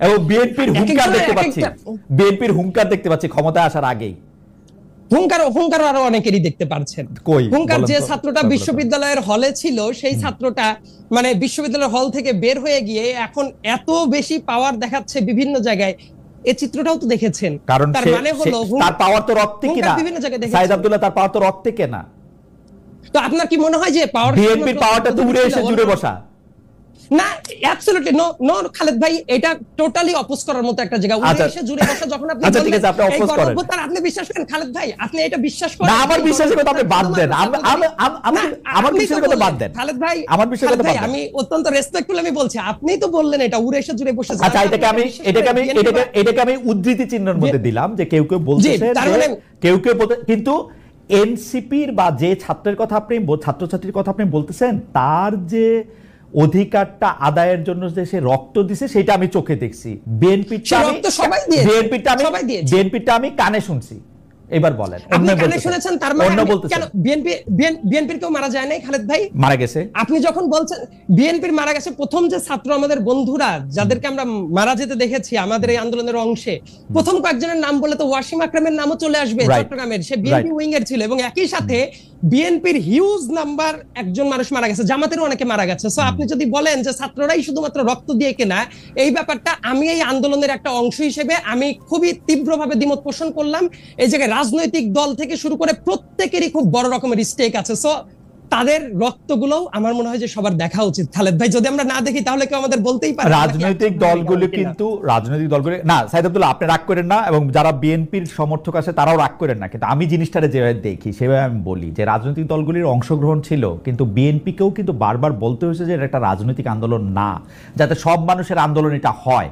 এবং বিএনপির হুঙ্কার দেখতে পাচ্ছি, বিএনপির হুঙ্কার দেখতে পাচ্ছি ক্ষমতায় আসার আগেই। হুঙ্কার আরো অনেকেরই দেখতে পাচ্ছেন। হুঙ্কার যে ছাত্রটা বিশ্ববিদ্যালয়ের হলে ছিল, সেই ছাত্রটা মানে বিশ্ববিদ্যালয়ের হল থেকে বের হয়ে গিয়ে এখন এত বেশি পাওয়ার দেখাচ্ছে বিভিন্ন জায়গায়, এই চিত্রটাও তো দেখেছেন। কারণ তার মানে হলো তার পাওয়ার তো রক্তে কিনা, সাইদ আব্দুল্লাহ তার পাওয়ার তো রক্তে কেনা। তো আপনার কি মনে হয় যে পাওয়ার, বিএনপির পাওয়ারটা তো উড়ে এসে জুড়ে বসা? না, অ্যাবসলিউটলি নো খালেদ ভাই, এটা টোটালি অপোজ করার মতো একটা জায়গা। উড়ে এসে জুড়ে বসা যখন আপনি আচ্ছা ঠিক আছে, আপনি অপোজ করেন, আপনি বিশ্বাস করেন খালেদ ভাই? আপনি এটা বিশ্বাস করেন না? আমার বিশ্বাসের কথা আপনি বাদ দেন, আমার বিশ্বাসের কথা বাদ দেন খালেদ ভাই। আমার বিশ্বাসের কথা বাদ দেন। আমি অত্যন্ত রেসপেক্টফুল আমি বলছি, আপনিই তো বললেন এটা উড়ে এসে জুড়ে বসে। আচ্ছা, এটাকে আমি উদ্ধৃতি চিহ্নের মধ্যে দিলাম যে কেউ কেউ বলতেছে, কেউ কেউ, কিন্তু এনসিপির বা যে ছাত্রের কথা আপনি, ছাত্রছাত্রীর কথা আপনি বলতেছেন, তার যে অধিকারটা আদায়ের জন্য যে সে রক্ত দিছে সেটা আমি চোখে দেখছি। বিএনপিটা আমি কানে শুনছি। এবার বলেন, আপনি কানে শুনেছেন, তার মানে কেন বিএনপির কেউ মারা যায় নাই খালেদ ভাই? মারা গেছে। আপনি যখন বলছেন বিএনপির মারা গেছে, প্রথম যে ছাত্র আমাদের বন্ধুরা যাদেরকে আমরা মারা যেতে দেখেছি আমাদের এই আন্দোলনের অংশে, প্রথম কয়েকজনের নাম বলে তো ওয়াসিম আকরামের নামও চলে আসবে, চট্টগ্রামের। সে বিএনপি উইং এর ছিল, এবং একই সাথে বিএনপির হিউজ নাম্বার একজন মানুষ মারা গেছে, জামাতেরও অনেকে মারা গেছে। সো আপনি যদি বলেন যে ছাত্ররাই শুধুমাত্র রক্ত দিয়ে কেনা, এই ব্যাপারটা আমি এই আন্দোলনের একটা অংশ হিসেবে আমি খুবই তীব্রভাবে দ্বিমত পোষণ করলাম। এই জায়গায় রাজনৈতিক দল থেকে শুরু করে প্রত্যেকেরই খুব বড় রকমের স্টেক আছে। সো তাদের রক্তগুলো আমার মনে হয় যে সবার দেখা উচিত খালেদ ভাই। যদি আমরা না দেখি তাহলে কেউ আমাদের বলতেই পারে। রাজনৈতিক দলগুলো কিন্তু না, সাইদ আব্দুল্লাহ আপনি রাগ করেন না, এবং যারা বিএনপির সমর্থক আছে তারাও রাগ করেন না, কিন্তু আমি জিনিসটারে যেভাবে দেখি সেভাবে আমি বলি যে রাজনৈতিক দলগুলির অংশগ্রহণ ছিল, কিন্তু বিএনপিকেও কিন্তু বারবার বলতে হয়েছে যে এটা একটা রাজনৈতিক আন্দোলন না, যাতে সব মানুষের আন্দোলন এটা হয়।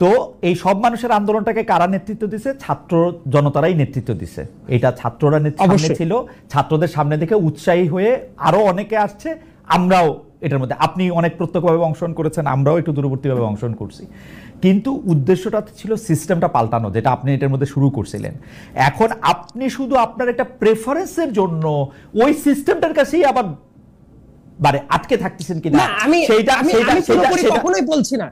তো এই সব মানুষের আন্দোলনটাকে কারা নেতৃত্ব দিছে? ছাত্র জনতারাই নেতৃত্ব দিছে। এটা ছাত্ররা নেতৃত্ব ছিল, ছাত্রদের সামনে দেখে উৎসাহী হয়ে আরো অনেকে আসছে। আমরাও এটার মধ্যে, আপনি অনেক প্রত্যক্ষভাবে অংশগ্রহণ করেছেন, আমরাও একটু দূরবর্তীভাবে অংশগ্রহণ করছি, কিন্তু উদ্দেশ্যটা ছিল সিস্টেমটা পাল্টানো, যেটা আপনি এটার মধ্যে শুরু করছিলেন। এখন আপনি শুধু আপনার একটা প্রেফারেন্সের জন্য ওই সিস্টেমটার কাছেই আবার আটকে থাকতেছেন কিনা, কখনোই বলছি না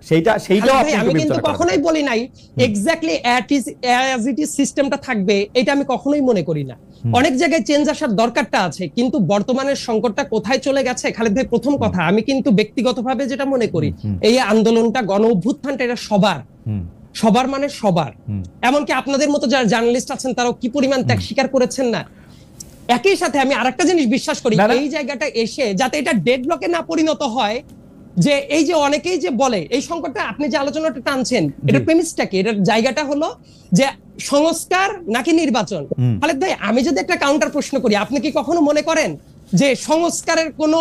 আমি কিন্তু কখনোই বলি নাই এক্স্যাক্টলি অ্যাজ ইট ইজ সিস্টেমটা থাকবে, এটা আমি কখনোই মনে করি না। অনেক জায়গায় চেঞ্জ আসার দরকারটা আছে, কিন্তু বর্তমানের সংকটটা কোথায় চলে গেছে খালেদ ভাই? প্রথম কথা, আমি কিন্তু ব্যক্তিগতভাবে যেটা মনে করি, এই আন্দোলনটা, গণ অভ্যুত্থানটা, এটা সবার মানে সবার। এমনকি আপনাদের মতো যারা জার্নালিস্ট আছেন তারাও কি পরিমাণ ত্যাগ স্বীকার করেছেন না। একই সাথে আমি আরেকটা জিনিস বিশ্বাস করি, এই জায়গাটা এসে যাতে এটা ডেডলকে না পরিণত হয়, যে এই যে অনেকেই যে বলে এই সংকটটা, আপনি যে আলোচনাটা টানছেন, এটা প্রেমিসটা কি? এটার জায়গাটা হলো যে সংস্কার নাকি নির্বাচন? খালেদ ভাই, আমি যদি একটা কাউন্টার প্রশ্ন করি, আপনি কি কখনো মনে করেন যে সংস্কারের কোনো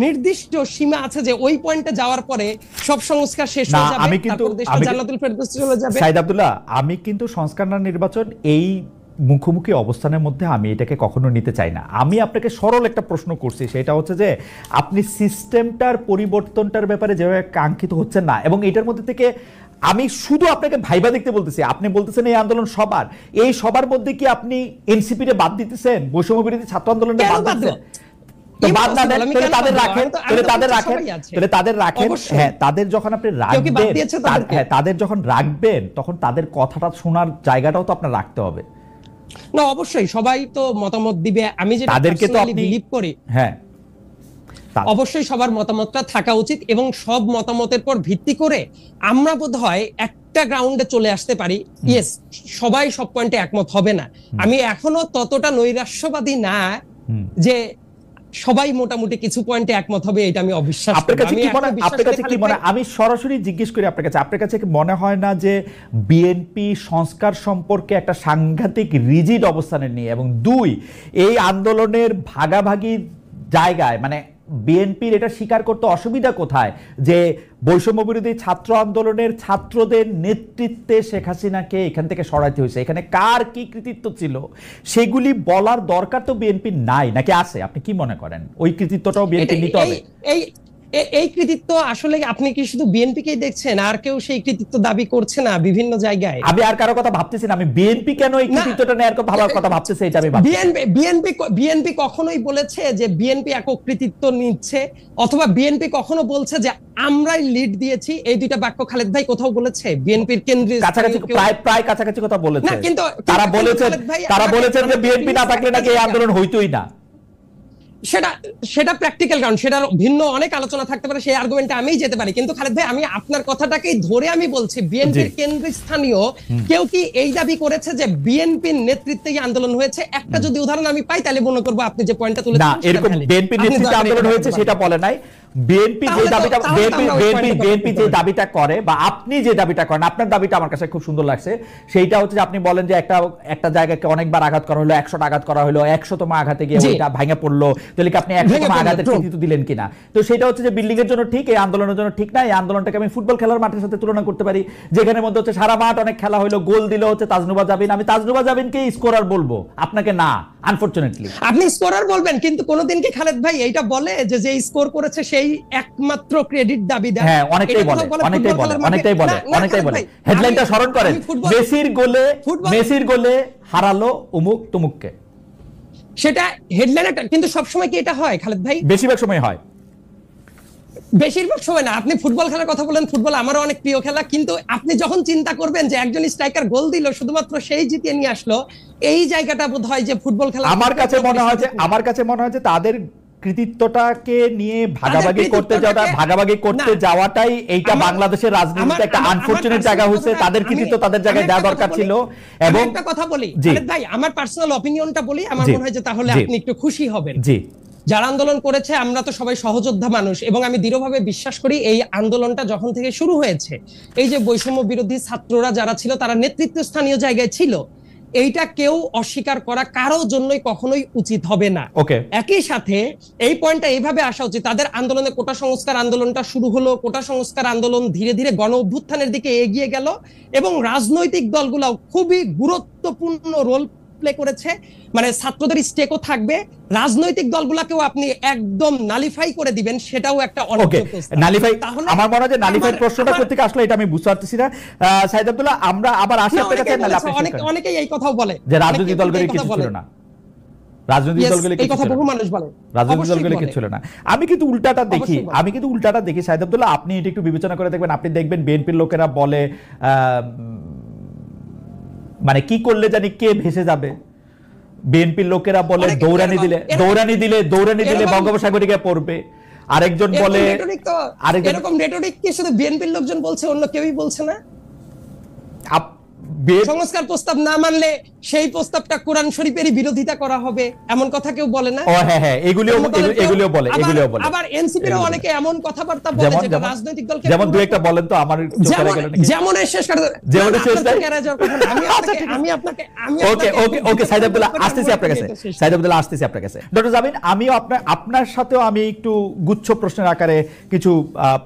নির্দিষ্ট সীমা আছে যে ওই পয়েন্টে যাওয়ার পরে সব সংস্কার শেষ হয়ে যাবে, তারপর দেশটা জান্নাতুল ফেরদৌস চলে যাবে? সাইদ আব্দুল্লাহ, আমি কিন্তু সংস্কার না নির্বাচন এই মুখোমুখি অবস্থানের মধ্যে আমি এটাকে কখনো নিতে চাই না। আমি আপনাকে সরল একটা প্রশ্ন করছি, সেটা হচ্ছে যে আপনি সিস্টেমটার পরিবর্তনটার ব্যাপারে যেভাবে কাঙ্ক্ষিত হচ্ছেন না, এবং এটার মধ্যে থেকে আমি শুধু আপনাকে ভাইবা দেখতে বলতেছি। আপনি বলতেছেন এই আন্দোলন সবার, এই সবার মধ্যে কি আপনি এনসিপিরে বাদ দিতেছেন? বৈষম্য বিরোধী ছাত্র আন্দোলনটা বাদ দিতেছেন? তাদের যখন রাখবেন তখন তাদের কথাটা শোনার জায়গাটাও তো আপনার রাখতে হবে না? অবশ্যই সবাই তো মতামত দিবে, আমি যেটা বিলিভ করি, হ্যাঁ অবশ্যই সবার মতামতটা থাকা উচিত, এবং সব মতামতের পর ভিত্তি করে আমরা বোধহয় একটা গ্রাউন্ডে চলে আসতে পারি। ইয়েস, সবাই সব পয়েন্টে একমত হবে না, আমি এখনো ততটা নৈরাশ্যবাদী না যে সবাই মোটামুটি কিছু পয়েন্টে একমত হবে, এটা আমি অবিশ্বাস করি। আমি সরাসরি জিজ্ঞেস করি আপনার কাছে কি মনে হয় না যে বিএনপি সংস্কার সম্পর্কে একটা সাংঘাতিক রিজিড অবস্থানে নিয়ে, এবং দুই, এই আন্দোলনের ভাগাভাগি জায়গায়, মানে বিএনপির এটা স্বীকার করতে অসুবিধা কোথায় যে বৈষম্য বিরোধী ছাত্র আন্দোলনের ছাত্রদের নেতৃত্বে শেখ হাসিনাকে এখান থেকে সরাইতে হয়েছে, এখানে কার কি কৃতিত্ব ছিল সেগুলি বলার দরকার তো বিএনপির নাই, নাকি আছে? আপনি কি মনে করেন ওই কৃতিত্বটাও বিএনপি নিতে হবে? এই কৃতিত্ব আসলে আপনি কি শুধু বিএনপিকেই দেখছেন, আর কেউ সেই কৃতিত্ব দাবি করছে না বিভিন্ন জায়গায়? আমি আর কারো কথা ভাবতেছি না, আমি বিএনপি কেন এই কৃতিত্বটা নেয়ার ভাবার কথা ভাবতেছি, এটা আমি ভাবছি। বিএনপি কখনোই বলেছে যে বিএনপি একক কৃতিত্ব নিচ্ছে, অথবা বিএনপি কখনো বলছে যে আমরাই লিড দিয়েছি? এই দুইটা বাক্য খালেদ ভাই কোথাও বলেছে বিএনপির কেন্দ্রীয়? কাছাকাছি, প্রায় কাছাকাছি কথা বলেছে। না, কিন্তু তারা বলেছেন যে বিএনপি না থাকলে নাকি এই আন্দোলন হইতোই না। সেটা প্র্যাকটিক্যাল কারণ, সেটার ভিন্ন অনেক আলোচনা থাকতে পারে, সেই আর্গুমেন্টে আমিই যেতে পারি। কিন্তু খালেদ ভাই, আমি আপনার কথাটাকেই ধরে আমি বলছি, বিএনপির কেন্দ্রস্থানীয় কেউ কি এই দাবি করেছে যে বিএনপির নেতৃত্বে এই আন্দোলন হয়েছে? একটা যদি উদাহরণ আমি পাই তাহলে মনে করবো আপনি যে পয়েন্টটা তুলেছেন না, এরকম বিএনপির নেতৃত্বে আন্দোলন হয়েছে সেটা বলে নাই। বিএনপি যে দাবিটা করে বা আপনি যে দাবিটা করেন, আপনার দাবিটা আমার কাছে খুব সুন্দর লাগছে। সেইটা হচ্ছে যে আপনি বলেন যে একটা জায়গাকে অনেকবার আঘাত করা হলো, 100টা আঘাত করা হলো, 100তম আঘাতে গিয়ে ওইটা ভেঙে পড়লো, তাহলে কি আপনি 100তম আঘাতের কৃতিত্ব দিলেন কিনা? তো সেটা হচ্ছে যে বিল্ডিং এর জন্য ঠিক, এই আন্দোলনের জন্য ঠিক না। এই আন্দোলনটাকে আমি ফুটবল খেলার মাঠের সাথে তুলনা করতে পারি, যেখানে মধ্যে হচ্ছে সারা মাঠ অনেক খেলা হলো, গোল দিল হচ্ছে তাজনুবা জাবিন। আমি তাজনুবা জাবিনকে স্কোরার বলবো, আপনাকে না, আনফরচুনেটলি। আপনি স্কোরার বলবেন, কিন্তু কোনোদিন কি খালেদ ভাই এইটা বলে যে যে স্কোর করেছে সেই একমাত্র ক্রেডিট দাবি দেয়? হ্যাঁ, অনেকটাই বলে। হেডলাইনটা স্মরণ করেন, মেসির গোলে হারালো অমুক তমুককে। সেটা হেডলাইন, কিন্তু সবসময় কি এটা হয় খালেদ ভাই? বেশিরভাগ সময় হয়। বেশিরভাগ সময় না। আপনি ফুটবল খেলার কথা বলেন, ফুটবল আমারও অনেক প্রিয় খেলা, কিন্তু আপনি যখন চিন্তা করবেন যে একজন স্ট্রাইকার গোল দিল, শুধুমাত্র সেই জিতিয়ে নিয়ে আসলো, এই জায়গাটা বোধ হয় যে ফুটবল খেলা আমার কাছে মনে হয় যে তাদের কৃতিত্বটাকে নিয়ে ভাগাভাগি করতে যাওয়াটাই এইটা বাংলাদেশের রাজনীতিতে একটা আনফরচুনেট জায়গা হয়েছে। তাদের কৃতিত্ব তাদের জায়গায় দেওয়া দরকার ছিল। এবং একটা কথা বলি খালেদ ভাই, আমার পার্সোনাল অপিনিয়নটা বলি, আমার মনে হয় যে তাহলে আপনি একটু খুশি হবেন। জি, যারা আন্দোলন করেছে আমরা তো সবাই সহযোদ্ধা মানুষ, এবং আমি দৃঢ়ভাবে বিশ্বাস করি এই আন্দোলনটা যখন থেকে শুরু হয়েছে, এই যে বৈষম্য বিরোধী ছাত্ররা যারা ছিল তারা নেতৃত্বস্থানীয় জায়গায় ছিল, এইটা কেউ অস্বীকার করা কারো জন্যই কখনোই উচিত হবে না। একই সাথে এই পয়েন্টটা এইভাবে আসা উচিত, তাদের আন্দোলনে কোটা সংস্কার আন্দোলনটা শুরু হলো, কোটা সংস্কার আন্দোলন ধীরে ধীরে গণ অভ্যুত্থানের দিকে এগিয়ে গেল, এবং রাজনৈতিক দলগুলো খুবই গুরুত্বপূর্ণ রোল প্লে করেছে। মানে ছাত্রদের স্টেকও থাকবে, রাজনৈতিক দলগুলোকেও আপনি একদম নালিফাই করে দিবেন, সেটাও একটা নালিফাই। আমার মনে হয় যে নালিফাই প্রশ্নটা কোথা থেকে আসলো এটা আমি বুঝতে পারতেছি না। সাইদ আব্দুল্লাহ, আমরা আবার আসি আপনার কাছে। অনেকেই এই কথাও বলে যে রাজনৈতিক দলগুলো কিছু ছিল না, রাজনৈতিক দলগুলো এই কথা বহু মানুষ বলে, রাজনৈতিক দলগুলো কিছু ছিল না। আমি কিন্তু উল্টাটা দেখি সাইদ আব্দুল্লাহ, আপনি এটা একটু বিবেচনা করে দেখবেন। আপনি দেখবেন বিএনপির লোকেরা বলে মানে কি করলে জানি কে ভেসে যাবে। বিএনপির লোকেরা বলে দৌড়ানি দিলে বঙ্গোপসাগরে গিয়ে পড়বে। আরেকজন বলে, এরকম রেটরিক কি শুধু বিএনপির লোকজন বলছে, অন্য কেউই বলছে না? সংস্কার প্রস্তাব না মানলে সেই প্রস্তাবটা কোরআন শরীফেরই বিরোধিতা করা হবে, এমন কথা কেউ বলে না? হ্যাঁ, এগুলিও বলে। আবার এনসিপিরও অনেকে এমন কথাবার্তা বলে যেটা রাজনৈতিক দলকে, যেমন দুই একটা বলেন তো আমার যেমন শেষ করে আমি আপনাকে ওকে সাইদ আব্দুল্লাহ আসতেছি আপনার কাছে। ডক্টর জামিন, আমিও আপনার সাথেও আমি একটু গুচ্ছ প্রশ্নের আকারে কিছু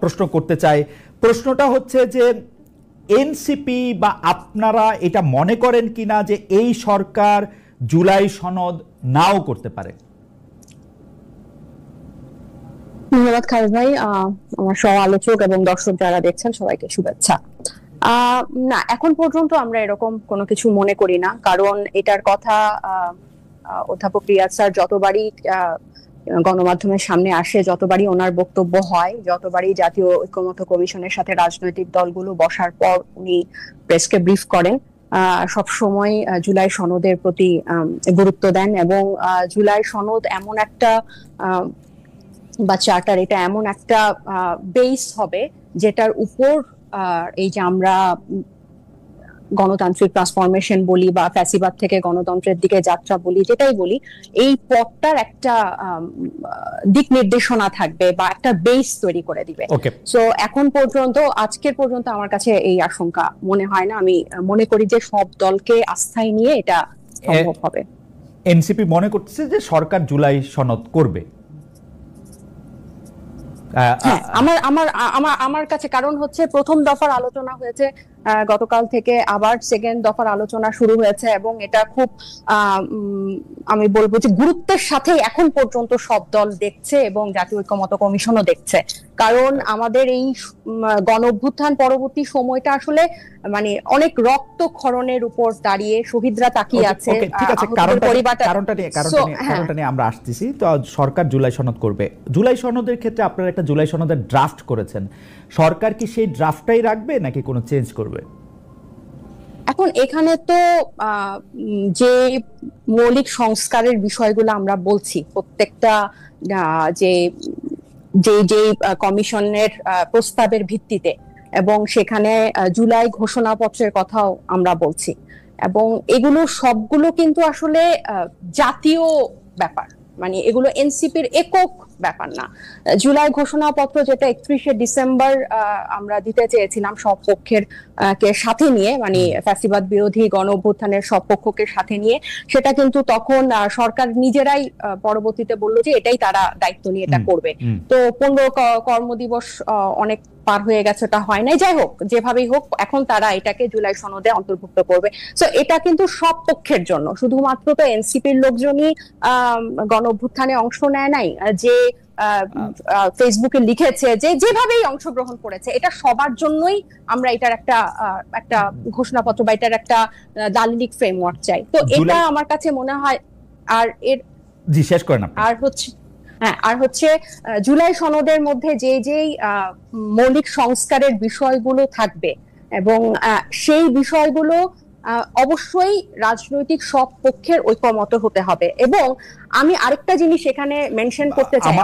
প্রশ্ন করতে চাই। প্রশ্নটা হচ্ছে যে এনসিপি বা আপনারা এটা মনে করেন কিনা যে এই সরকার জুলাই সনদ নাও করতে পারে? ধন্যবাদ খালেদ ভাই, আমার সহ আলোচক এবং দর্শক যারা দেখছেন সবাইকে শুভেচ্ছা। না, এখন পর্যন্ত আমরা এরকম কোনো কিছু মনে করি না, কারণ এটার কথা অধ্যাপক রিয়াদ স্যার যতবারই গণমাধ্যমের সামনে আসে, যতবারই ওনার বক্তব্য হয়, যতবারই জাতীয় ঐক্যমত্য কমিশনের সাথে রাজনৈতিক দলগুলো বসার পর উনি প্রেসকে ব্রিফ করেন, সব সময় জুলাই সনদের প্রতি গুরুত্ব দেন। এবং জুলাই সনদ এমন একটা বা চার্টার, এটা এমন একটা বেস হবে যেটার উপর এই যে আমরা গণতান্ত্রিক ট্রান্সফরমেশন বলি বা ফ্যাসিবাদ থেকে গণতন্ত্রের দিকে যাত্রা বলি, যেটাই বলি, এই পথটার একটা দিক নির্দেশনা থাকবে বা একটা বেস তৈরি করে দিবে। সো এখন পর্যন্ত, আজকের পর্যন্ত আমার কাছে এই আশঙ্কা মনে হয় না। আমি মনে করি যে সব দলকে আস্থায় নিয়ে এটা সম্ভব হবে। এনসিপি মনে করতেছে যে সরকার জুলাই সনদ করবে। আমার কাছে কারণ হচ্ছে প্রথম দফার আলোচনা হয়েছে গতকাল থেকে আবার সেকেন্ড দফার আলোচনা শুরু হয়েছে এবং এটা খুব আমি বলবো যে গুরুত্বের সাথে এখন পর্যন্ত সব দল দেখছে এবং জাতীয় ঐক্যমত্য কমিশনও দেখছে। কারণ আমাদের এই গণ অভ্যুত্থান পরবর্তী সময়টা আসলে মানে অনেক রক্তক্ষরণের উপর দাঁড়িয়ে শহীদরা তাকিয়ে আছে। ঠিক আছে, কারণটা নিয়ে আমরা আসতেছি। তো সরকার জুলাই সনদ করবে, জুলাই সনদের ক্ষেত্রে আপনারা একটা জুলাই সনদের ড্রাফট করেছেন, সরকার কি সেই ড্রাফটটাই রাখবে নাকি কোনো চেঞ্জ করবে? এখন এখানে তো যে মৌলিক সংস্কারের বিষয়গুলো আমরা বলছি প্রত্যেকটা যে যে যে কমিশনের প্রস্তাবের ভিত্তিতে, এবং সেখানে জুলাই ঘোষণাপত্রের কথাও আমরা বলছি, এবং এগুলো সবগুলো কিন্তু আসলে জাতীয় ব্যাপার, মানে এগুলো এনসিপির একক ব্যাপার না। জুলাই ঘোষণাপত্র যেটা 31শে ডিসেম্বর আমরা দিতে চেয়েছিলাম সব পক্ষের কে সাথে নিয়ে, মানে ফ্যাসিবাদ বিরোধী গণ অভ্যুত্থানের সব পক্ষকে সাথে নিয়ে, সেটা কিন্তু তখন সরকার নিজেরাই পরবর্তীতে বললো যে এটাই তারা দায়িত্ব নিয়ে এটা করবে। তো 15 কর্মদিবস অনেক পার হয়ে গেছে, ওটা হয় নাই। যাই হোক, যেভাবেই হোক, এখন তারা এটাকে জুলাই সনদে অন্তর্ভুক্ত করবে। সো এটা কিন্তু সব পক্ষের জন্য, শুধুমাত্র তো এনসিপির লোকজনই গণ অভ্যুত্থানে অংশ নেয় নাই, যে ফেসবুকে লিখেছে, যে যেভাবেই অংশগ্রহণ করেছে, এটা সবার জন্যই আমরা এটার একটা ঘোষণাপত্র বা এটার একটা দালিলিক ফ্রেমওয়ার্ক চাই। তো এটা আমার কাছে মনে হয়। আর এর জি শেষ করেন আপনি। আর হচ্ছে জুলাই সনদের মধ্যে যে যেই মৌলিক সংস্কারের বিষয়গুলো থাকবে, এবং সেই বিষয়গুলো অবশ্যই রাজনৈতিক সব পক্ষের ঐকমত্য হতে হবে। এবং আমি আরেকটা জিনিস এখানে মেনশন করতে চাই,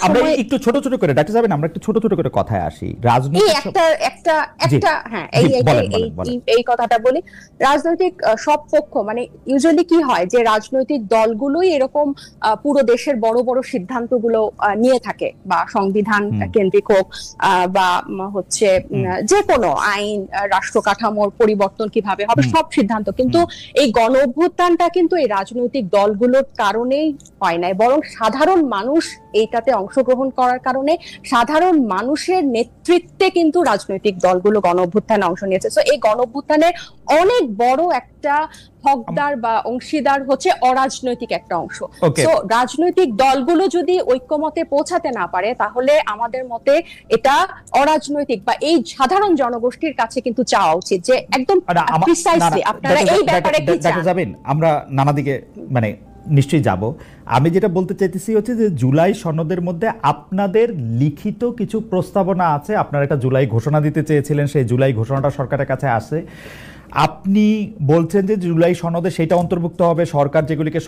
আমরা একটু ছোট ছোট করে ডাক্তার সাহেব, আমরা একটু ছোট ছোট করে কথায় আসি। এই কথাটা বলি, রাজনৈতিক সব পক্ষ, মানে ইউজুয়ালি কি হয় যে রাজনৈতিক দলগুলোই এরকম পুরো দেশের বড় বড় সিদ্ধান্তগুলো নিয়ে থাকে, বা সংবিধান কেন্দ্রিক হোক বা হচ্ছে যে কোনো আইন, রাষ্ট্র কাঠামোর পরিবর্তন কিভাবে হবে, সব সিদ্ধান্ত। কিন্তু এই গণ অভ্যুত্থানটা কিন্তু এই রাজনৈতিক দলগুলোর কারণেই হয় নাই, বরং সাধারণ মানুষ এইটাতে অংশগ্রহণ করার কারণে, সাধারণ মানুষের নেতৃত্বে কিন্তু রাজনৈতিক দলগুলো গণ অভ্যুত্থানে অংশ নিয়েছে। তো এই গণ অভ্যুত্থানের অনেক বড় একটা হকদার বা অংশীদার হচ্ছে অরাজনৈতিক একটা অংশ। তো রাজনৈতিক দলগুলো যদি ঐক্যমতে পৌঁছাতে না পারে, তাহলে আমাদের মতে এটা অরাজনৈতিক বা এই সাধারণ জনগোষ্ঠীর কাছে কিন্তু চাওয়া উচিত যে একদম প্রিসাইসলি আপনারা এই ব্যাপারে কি চান। যাবেন, আমরা নানা দিকে মানে নিশ্চয়ই যাব। আমি যেটা বলতে চাইতেছি হচ্ছে যে জুলাই সনদের মধ্যে আপনাদের লিখিত কিছু প্রস্তাবনা আছে, আপনারা একটা জুলাই ঘোষণা দিতে চেয়েছিলেন, সেই জুলাই ঘোষণাটা সরকারের কাছে আসে। আপনি বলছেন যে জুলাই সনদে সেটা অন্তর্ভুক্ত হবে, সরকার যেগুলিকে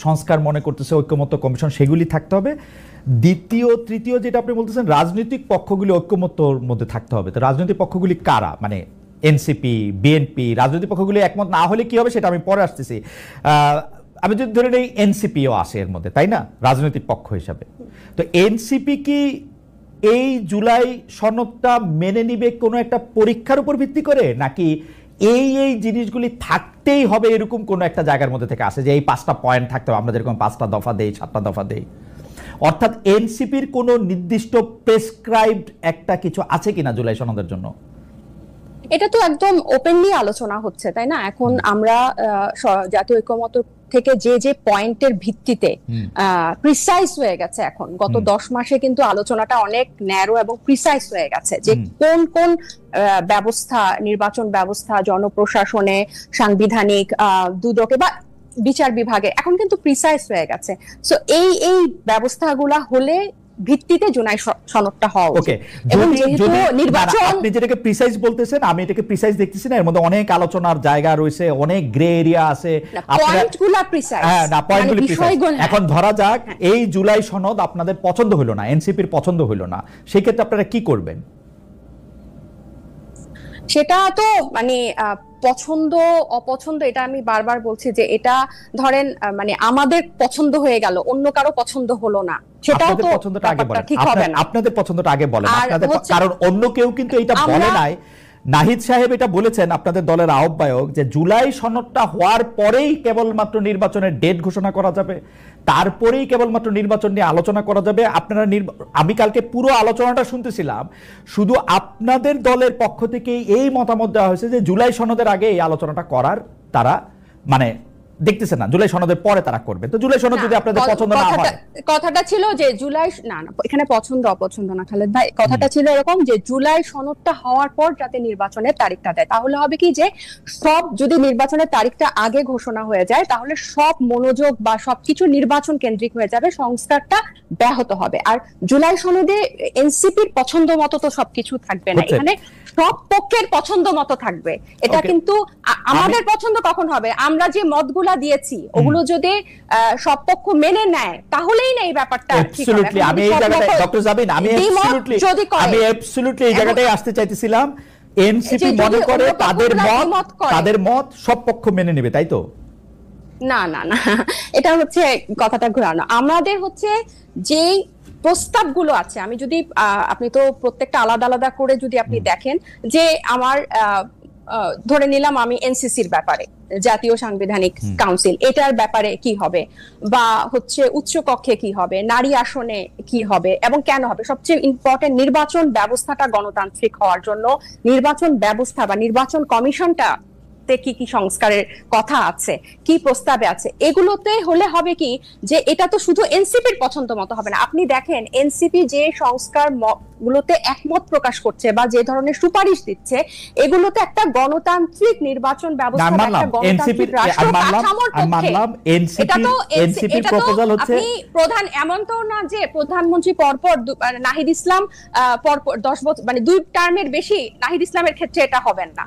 সংস্কার মনে করতেছে ঐক্যমত্য কমিশন সেগুলি থাকতে হবে। দ্বিতীয় তৃতীয় যেটা আপনি বলতেছেন রাজনৈতিক পক্ষগুলি ঐক্যমত্যর মধ্যে থাকতে হবে। তো রাজনৈতিক পক্ষগুলি কারা, মানে এনসিপি, বিএনপি, রাজনৈতিক পক্ষগুলি একমত না হলে কি হবে সেটা আমি পরে আসতেছি। আমি যদি ধরে নেই এনসিপিও আসে এর মধ্যে, তাই না, রাজনৈতিক পক্ষ হিসাবে। তো এনসিপি কি এই জুলাই সনদটা মেনে নিবে কোনো একটা পরীক্ষার উপর ভিত্তি করে, নাকি এই জিনিসগুলি থাকতেই হবে এরকম কোনো একটা জায়গার মধ্যে থেকে আসে যে এই 5টা পয়েন্ট থাকতে হবে, আমরা যেরকম 5টা দফা দেই, 7টা দফা দেই? অর্থাৎ এনসিপির কোনো নির্দিষ্ট প্রেসক্রাইবড একটা কিছু আছে কিনা জুলাই সনদের জন্য? এটা তো একদম ওপেনলি আলোচনা হচ্ছে, তাই না? এখন আমরা জাতীয় ঐক্যমত্য থেকে যে যে পয়েন্টের ভিত্তিতে প্রিসাইজ হয়ে গেছে, এখন গত 10 মাসে কিন্তু আলোচনাটা অনেক ন্যারো এবং প্রিসাইজ হয়ে গেছে যে কোন কোন ব্যবস্থা, নির্বাচন ব্যবস্থা, জনপ্রশাসনে, সাংবিধানিক দুদকে বা বিচার বিভাগে এখন কিন্তু প্রিসাইজ হয়ে গেছে। সো এই ব্যবস্থাগুলা হলে ভিত্তিতে জুলাই সনদটা হওয়া উচিত। এবং যেহেতু নির্বাচন, আপনি যেটাকে প্রিসাইজ বলতেছেন, আমি এটাকে প্রিসাইজ দেখতেছি না, এর মধ্যে অনেক আলোচনার জায়গা রয়েছে, অনেক গ্রে এরিয়া আছে। পয়েন্টগুলো প্রিসাইজ, হ্যাঁ না, পয়েন্টগুলো প্রিসাইজ। এখন ধরা যাক এই জুলাই সনদ আপনাদের পছন্দ হলো না, এনসিপির পছন্দ হলো না, সেই ক্ষেত্রে আপনারা কি করবেন? সেটা তো মানে পছন্দ অপছন্দ, এটা আমি বারবার বলছি যে এটা ধরেন মানে আমাদের পছন্দ হয়ে গেল, অন্য কারো পছন্দ হলো না, সেটাও তো ঠিক হবে না। আপনাদের পছন্দটা আগে বলেন, কারণ অন্য কেউ কিন্তু এটা বলে নাই। নাহিদ সাহেব এটা বলেছেন, আপনাদের দলের আহ্বায়ক, যে জুলাই সনদটা হওয়ার পরেই কেবলমাত্র নির্বাচনের ডেট ঘোষণা করা যাবে। তারপরেই কেবলমাত্র নির্বাচন নিয়ে আলোচনা করা যাবে। আপনারা আমি কালকে পুরো আলোচনাটা শুনতেছিলাম, শুধু আপনাদের দলের পক্ষ থেকে এই মতামত দেওয়া হয়েছে যে জুলাই সনদের আগে এই আলোচনাটা করার তারা মানে দেখতেছে না, জুলাই সনদের পরে তারা করবে। তো জুলাই সনদ যদি আপনাদের পছন্দ না হয়, কথাটা ছিল যে জুলাই না এখানে পছন্দ অপছন্দ না খালেদ ভাই, কথাটা ছিল এরকম যে জুলাই সনদটা হওয়ার পর যাতে নির্বাচনের তারিখটা দেয়, তাহলে হবে কি যে সব যদি নির্বাচনের তারিখটা আগে ঘোষণা হয়ে যায় তাহলে সব মনোযোগ বা সবকিছু নির্বাচন কেন্দ্রিক হয়ে যাবে, সংস্কারটা ব্যাহত হবে। আর জুলাই সনদে এনসিপির পছন্দ মতো তো সবকিছু থাকবে না, এখানে সব পক্ষের পছন্দ মতো থাকবে। এটা কিন্তু আমাদের পছন্দ কখন হবে, আমরা যে মতগুলা দিয়েছি ওগুলো যদি সব পক্ষ মেনে নেয় তাহলেই না এই ব্যাপারটা ঠিক হবে। আমি এই জায়গাটায় ডক্টর জাবিন, আমি অ্যাবসলিউটলি এই জায়গাটায় আসতে চাইতেছিলাম। এনসিপি মনে করে তাদের মত সব পক্ষ মেনে নেবে, তাই তো? না না না, এটা হচ্ছে কথাটা ঘোরানো। আমাদের হচ্ছে যেই প্রস্তাবগুলো আছে, আমি যদি আপনি তো প্রত্যেকটা আলাদা আলাদা করে যদি আপনি দেখেন যে আমার ধরে নিলাম আমি এনসিসির ব্যাপারে, জাতীয় সাংবিধানিক কাউন্সিল, এটার ব্যাপারে কি হবে, বা হচ্ছে উচ্চ কক্ষে কি হবে, নারী আসনে কি হবে এবং কেন হবে, সবচেয়ে ইম্পর্টেন্ট নির্বাচন ব্যবস্থাটা গণতান্ত্রিক হওয়ার জন্য নির্বাচন ব্যবস্থা বা নির্বাচন কমিশনটা কি কি সংস্কারের কথা আছে, কি প্রস্তাবে আছে, এগুলোতে হলে হবে কি যে এটা তো শুধু এনসিপির পছন্দ মতো হবে না। আপনি দেখেন এনসিপি যে সংস্কার গুলোতে একমত প্রকাশ করছে বা যে ধরনের সুপারিশ দিচ্ছে, এগুলোতে একটা গণতান্ত্রিক নির্বাচন ব্যবস্থা, একটা গণতান্ত্রিক রাষ্ট্র কাঠামোর পক্ষে। এটা তো আপনি প্রধান এমন তো না যে প্রধানমন্ত্রী পরপর নাহিদ ইসলাম পরপর 10 বছর মানে 2 টার্মের বেশি নাহিদ ইসলামের ক্ষেত্রে এটা হবে না।